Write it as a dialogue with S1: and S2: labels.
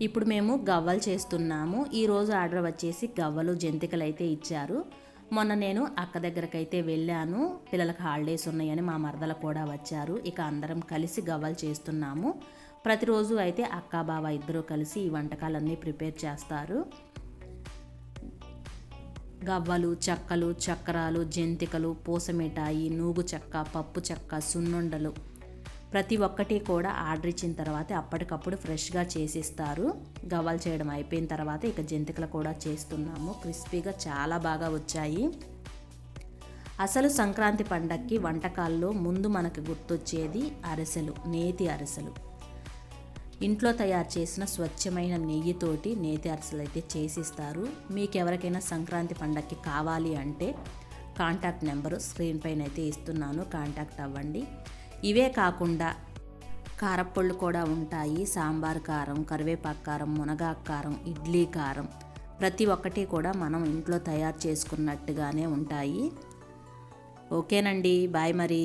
S1: ఇప్పుడు మేము గవ్వలు చేస్తున్నాము. ఈరోజు ఆర్డర్ వచ్చేసి గవ్వలు జంతికలు అయితే ఇచ్చారు. మొన్న నేను అక్క దగ్గరకైతే వెళ్ళాను. పిల్లలకు హాలిడేస్ ఉన్నాయని మా మరదలు కూడా వచ్చారు. ఇక అందరం కలిసి గవ్వలు చేస్తున్నాము. ప్రతిరోజు అయితే అక్క బావ ఇద్దరు కలిసి ఈ వంటకాలన్నీ ప్రిపేర్ చేస్తారు. గవ్వలు, చెక్కలు, చక్రాలు, జంతికలు, పూసమిఠాయి, నూగు చెక్క, పప్పు చెక్క, సున్నుండలు ప్రతి ఒక్కటి కూడా ఆర్డర్ ఇచ్చిన తర్వాత అప్పటికప్పుడు ఫ్రెష్గా చేసిస్తారు. గవ్వలు చేయడం అయిపోయిన తర్వాత ఇక జంతికలు కూడా చేస్తున్నాము. క్రిస్పీగా చాలా బాగా వచ్చాయి. అసలు సంక్రాంతి పండగకి వంటకాల్లో ముందు మనకు గుర్తొచ్చేది అరిసెలు, నేతి అరిసెలు. ఇంట్లో తయారు చేసిన స్వచ్ఛమైన నెయ్యితోటి నేతి అరిసెలు అయితే చేసిస్తారు. మీకు ఎవరికైనా సంక్రాంతి పండగకి కావాలి అంటే కాంటాక్ట్ నెంబరు స్క్రీన్ పైన అయితే ఇస్తున్నాను, కాంటాక్ట్ అవ్వండి. ఇవే కాకుండా కారప్పొళ్ళు కూడా ఉంటాయి. సాంబార్ కారం, కరివేపాకు కారం, మునగాకు కారం, ఇడ్లీ కారం ప్రతి ఒక్కటి కూడా మనం ఇంట్లో తయారు చేసుకున్నట్టుగానే ఉంటాయి. ఓకేనండి, బాయ్ మరి.